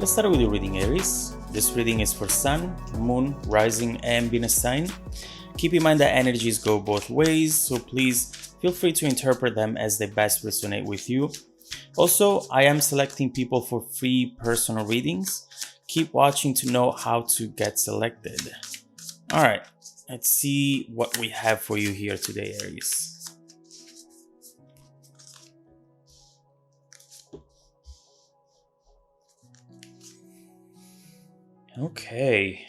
Let's start with your reading, Aries. This reading is for Sun, Moon, Rising, and Venus sign. Keep in mind that energies go both ways, so please feel free to interpret them as they best resonate with you. Also, I am selecting people for free personal readings. Keep watching to know how to get selected. All right, let's see what we have for you here today, Aries. Okay.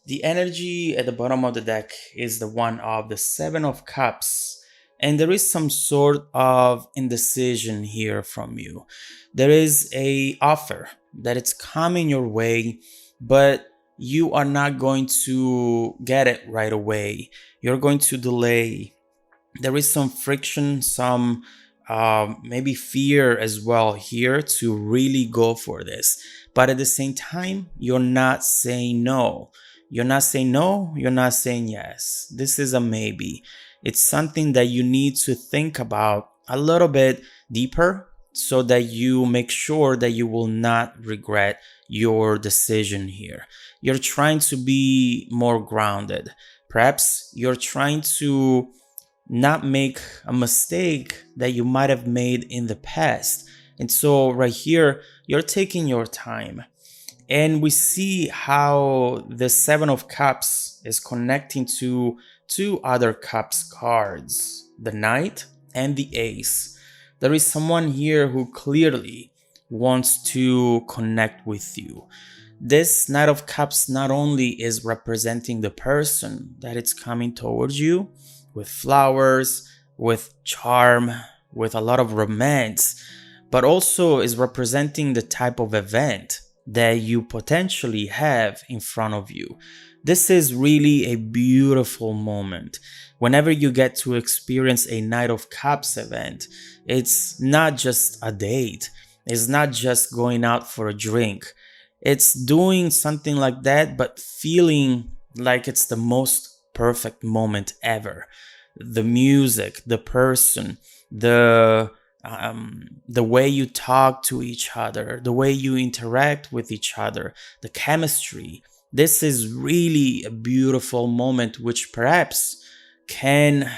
The energy at the bottom of the deck is the one of the Seven of Cups. And there is some sort of indecision here from you. There is a offer that it's coming your way, but you are not going to get it right away. You're going to delay. There is some friction, some maybe fear as well here to really go for this. But at the same time, you're not saying no. You're not saying no, you're not saying yes. This is a maybe. It's something that you need to think about a little bit deeper so that you make sure that you will not regret your decision here. You're trying to be more grounded. Perhaps you're trying to not make a mistake that you might have made in the past. And so right here, you're taking your time. And we see how the Seven of Cups is connecting to two other Cups cards, the Knight and the Ace. There is someone here who clearly wants to connect with you. This Knight of Cups not only is representing the person that it's coming towards you with flowers, with charm, with a lot of romance, but also is representing the type of event that you potentially have in front of you. This is really a beautiful moment. Whenever you get to experience a Knight of Cups event, it's not just a date. It's not just going out for a drink. It's doing something like that, but feeling like it's the most perfect moment ever. The music, the person, the way you talk to each other, the way you interact with each other, the chemistry. This is really a beautiful moment which perhaps can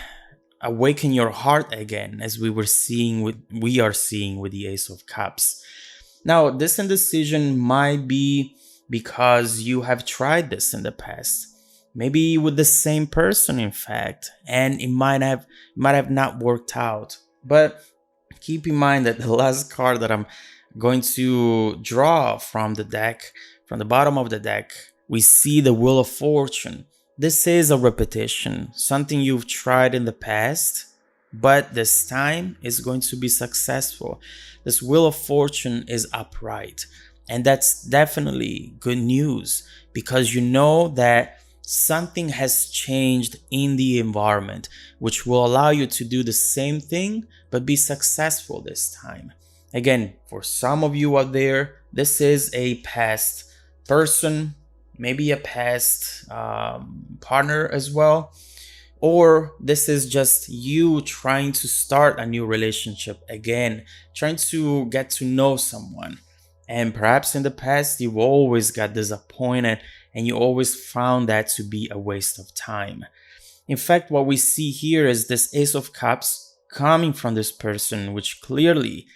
awaken your heart again, as we are seeing with the Ace of Cups. Now, this indecision might be because you have tried this in the past. Maybe with the same person, in fact, and it might have not worked out. But keep in mind that the last card that I'm going to draw from the deck, from the bottom of the deck, we see the Wheel of Fortune. This is a repetition, something you've tried in the past, but this time is going to be successful. This Wheel of Fortune is upright, and that's definitely good news because you know that something has changed in the environment, which will allow you to do the same thing, but be successful this time. Again, for some of you out there, this is a past person, maybe a past partner as well, or this is just you trying to start a new relationship again, trying to get to know someone. And perhaps in the past, you've always got disappointed and you always found that to be a waste of time. In fact, what we see here is this Ace of Cups coming from this person, which clearly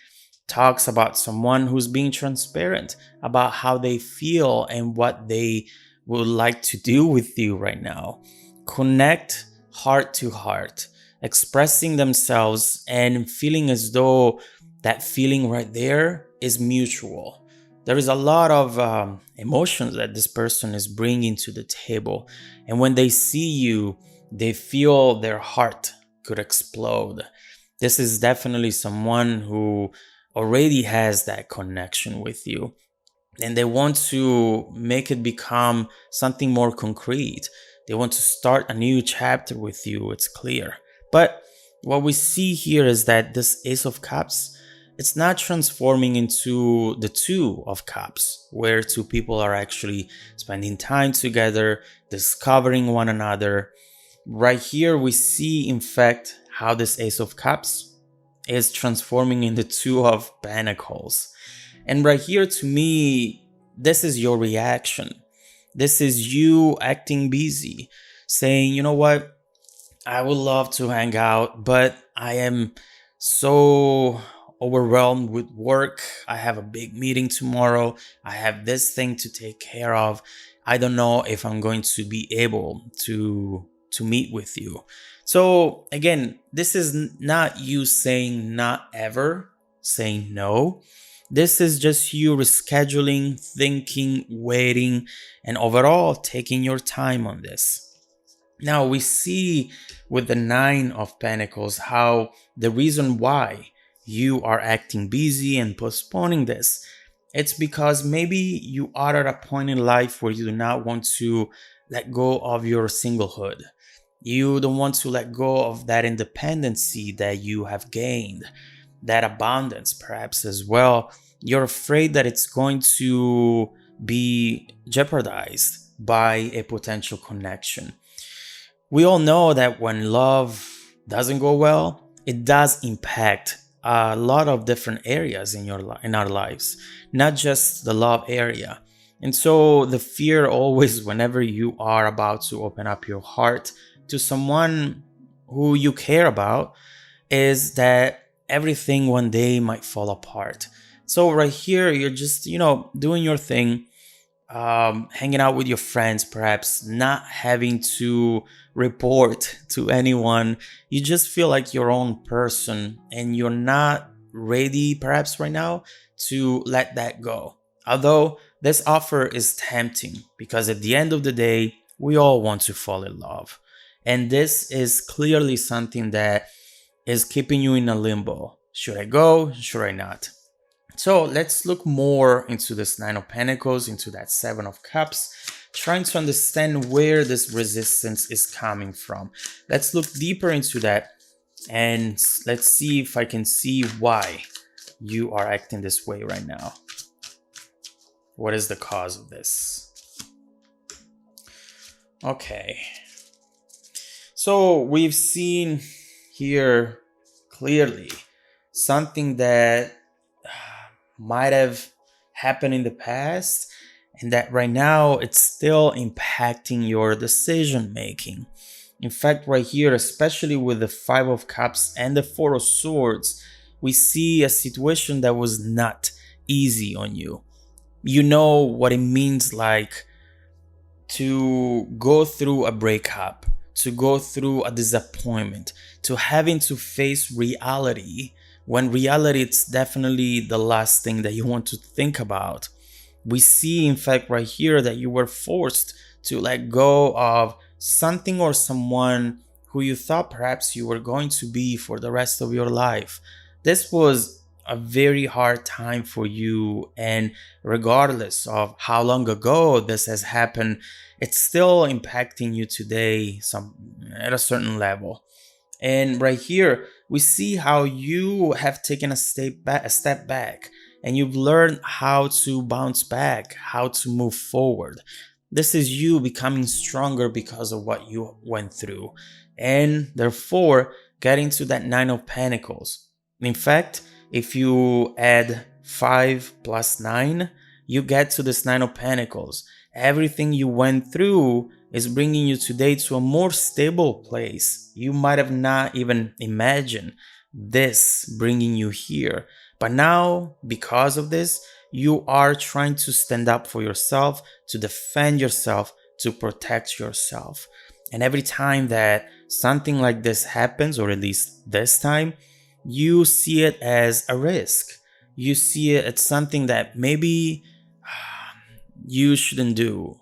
talks about someone who's being transparent about how they feel and what they would like to do with you right now. Connect heart to heart, expressing themselves and feeling as though that feeling right there is mutual. There is a lot of emotions that this person is bringing to the table. And when they see you, they feel their heart could explode. This is definitely someone who already has that connection with you. And they want to make it become something more concrete. They want to start a new chapter with you, it's clear. But what we see here is that this Ace of Cups, it's not transforming into the Two of Cups, where two people are actually spending time together, discovering one another. Right here, we see, in fact, how this Ace of Cups is transforming into Two of Pentacles. And right here, to me, this is your reaction. This is you acting busy, saying, you know what, I would love to hang out, but I am so overwhelmed with work. I have a big meeting tomorrow. I have this thing to take care of. I don't know if I'm going to be able to meet with you. So again, this is not you saying not ever, saying no. This is just you rescheduling, thinking, waiting, and overall taking your time on this. Now we see with the Nine of Pentacles how the reason why you are acting busy and postponing this, it's because maybe you are at a point in life where you do not want to let go of your singlehood. You don't want to let go of that independency that you have gained, that abundance perhaps as well. You're afraid that it's going to be jeopardized by a potential connection. We all know that when love doesn't go well, it does impact a lot of different areas in our lives, not just the love area. And so the fear always, whenever you are about to open up your heart to someone who you care about, is that everything one day might fall apart. So right here, you're just, doing your thing, hanging out with your friends, perhaps not having to report to anyone. You just feel like your own person and you're not ready, perhaps right now, to let that go. Although this offer is tempting because at the end of the day, we all want to fall in love. And this is clearly something that is keeping you in a limbo. Should I go? Should I not? So let's look more into this Nine of Pentacles, into that Seven of Cups, trying to understand where this resistance is coming from. Let's look deeper into that and let's see if I can see why you are acting this way right now. What is the cause of this? Okay. So we've seen here clearly something that might have happened in the past and that right now it's still impacting your decision making. In fact, right here, especially with the Five of Cups and the Four of Swords, we see a situation that was not easy on you. You know what it means like to go through a breakup, to go through a disappointment, to having to face reality, when reality it's definitely the last thing that you want to think about. We see, in fact, right here that you were forced to let go of something or someone who you thought perhaps you were going to be for the rest of your life. This was a very hard time for you, and regardless of how long ago this has happened, it's still impacting you today at a certain level. And right here, we see how you have taken a step back, and you've learned how to bounce back, how to move forward. This is you becoming stronger because of what you went through, and therefore getting to that Nine of Pentacles. In fact, if you add 5 plus 9, you get to this Nine of Pentacles. Everything you went through is bringing you today to a more stable place. You might have not even imagined this bringing you here. But now, because of this, you are trying to stand up for yourself, to defend yourself, to protect yourself. And every time that something like this happens, or at least this time, you see it as a risk. You see it as something that maybe you shouldn't do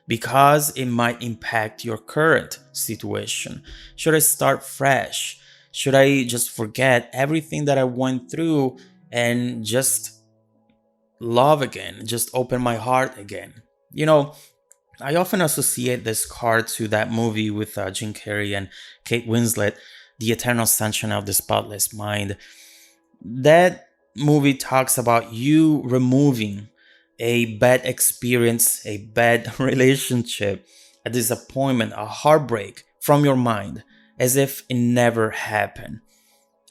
because it might impact your current situation. Should I start fresh? Should I just forget everything that I went through and just love again, just open my heart again? I often associate this card to that movie with Jim Carrey and Kate Winslet, The Eternal Sunshine of the Spotless Mind. That movie talks about you removing a bad experience, a bad relationship, a disappointment, a heartbreak from your mind as if it never happened.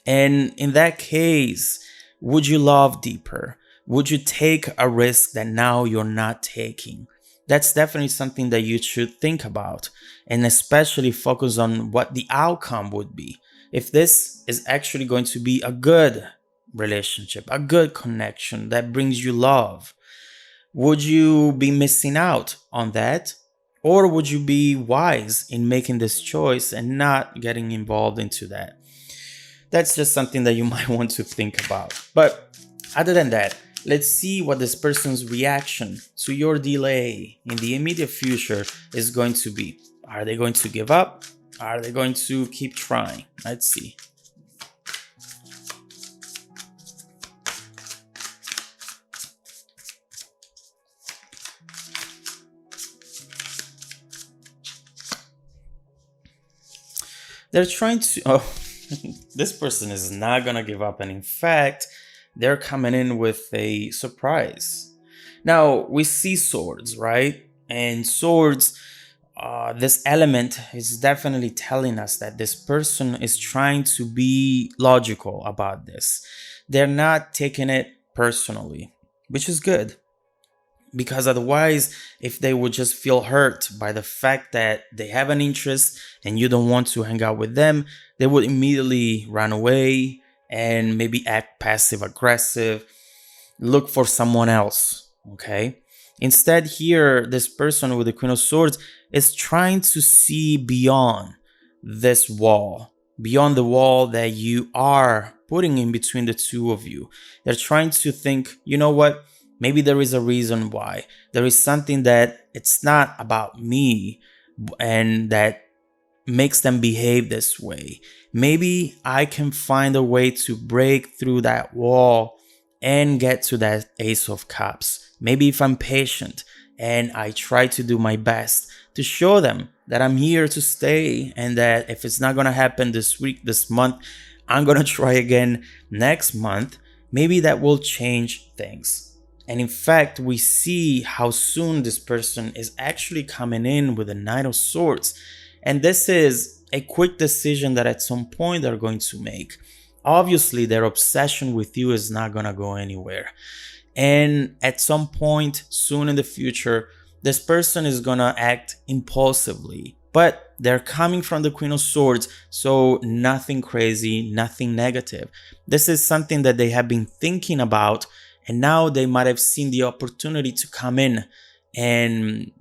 And in that case, would you love deeper? Would you take a risk that now you're not taking? That's definitely something that you should think about, and especially focus on what the outcome would be. If this is actually going to be a good relationship, a good connection that brings you love, would you be missing out on that? Or would you be wise in making this choice and not getting involved into that? That's just something that you might want to think about. But other than that, let's see what this person's reaction to your delay in the immediate future is going to be. Are they going to give up? Are they going to keep trying? Let's see. They're trying to, oh, this person is not gonna give up, and in fact, they're coming in with a surprise. Now, we see swords, right? And swords, this element is definitely telling us that this person is trying to be logical about this. They're not taking it personally, which is good. Because otherwise, if they would just feel hurt by the fact that they have an interest and you don't want to hang out with them, they would immediately run away and maybe act passive aggressive, look for someone else. Okay. Instead, here, this person with the Queen of Swords is trying to see beyond this wall, beyond the wall that you are putting in between the two of you. They're trying to think, you know what? Maybe there is a reason why. There is something that it's not about me and that makes them behave this way. Maybe I can find a way to break through that wall and get to that Ace of Cups. Maybe if I'm patient and I try to do my best to show them that I'm here to stay, and that if it's not going to happen this week, this month, I'm going to try again next month. Maybe that will change things. And in fact, we see how soon this person is actually coming in with the Knight of Swords. And this is a quick decision that at some point they're going to make. Obviously, their obsession with you is not going to go anywhere. And at some point soon in the future, this person is going to act impulsively. But they're coming from the Queen of Swords, so nothing crazy, nothing negative. This is something that they have been thinking about, and now they might have seen the opportunity to come in and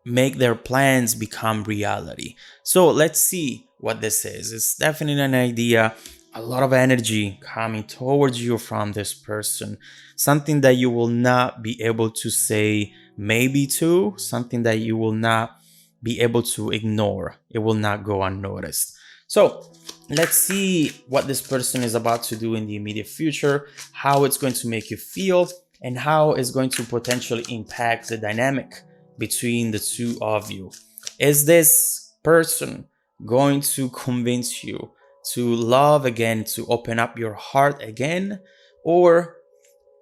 make their plans become reality. So let's see what this is. It's definitely an idea, a lot of energy coming towards you from this person. Something that you will not be able to say maybe to, something that you will not be able to ignore. It will not go unnoticed. So let's see what this person is about to do in the immediate future, how it's going to make you feel, and how it's going to potentially impact the dynamic between the two of you. Is this person going to convince you to love again, to open up your heart again? Or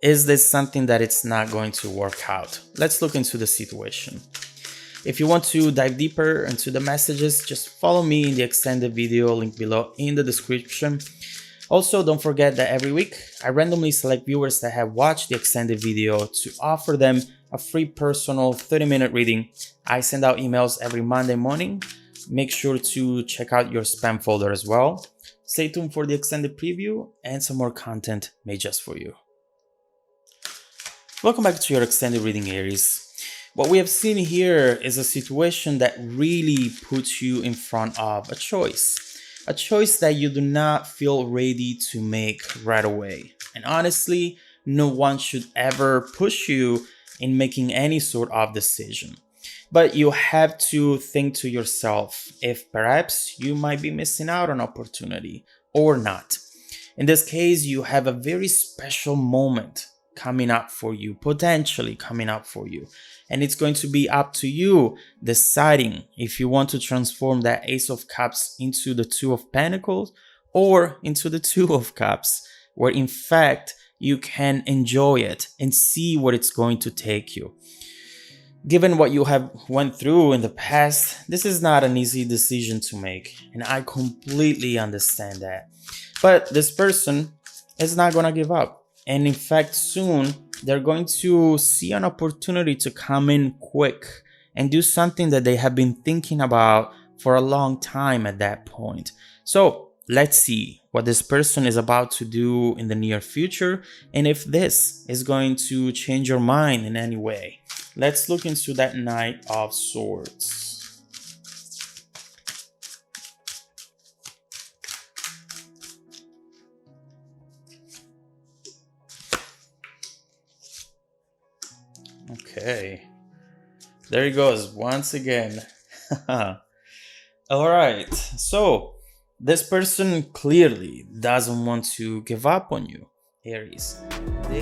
is this something that it's not going to work out? Let's look into the situation. If you want to dive deeper into the messages, just follow me in the extended video link below in the description. Also, don't forget that every week I randomly select viewers that have watched the extended video to offer them a free personal 30-minute reading. I send out emails every Monday morning. Make sure to check out your spam folder as well. Stay tuned for the extended preview and some more content made just for you. Welcome back to your extended reading, Aries. What we have seen here is a situation that really puts you in front of a choice that you do not feel ready to make right away. And honestly, no one should ever push you in making any sort of decision. But you have to think to yourself if perhaps you might be missing out on opportunity or not. In this case, you have a very special moment coming up for you, potentially coming up for you. And it's going to be up to you deciding if you want to transform that Ace of Cups into the Two of Pentacles or into the Two of Cups, where in fact you can enjoy it and see what it's going to take you. Given what you have went through in the past, this is not an easy decision to make, and I completely understand that. But this person is not going to give up. And in fact, soon they're going to see an opportunity to come in quick and do something that they have been thinking about for a long time at that point. So let's see what this person is about to do in the near future and if this is going to change your mind in any way. Let's look into that Knight of Swords. Okay, there he goes once again. All right, so this person clearly doesn't want to give up on you, Aries. They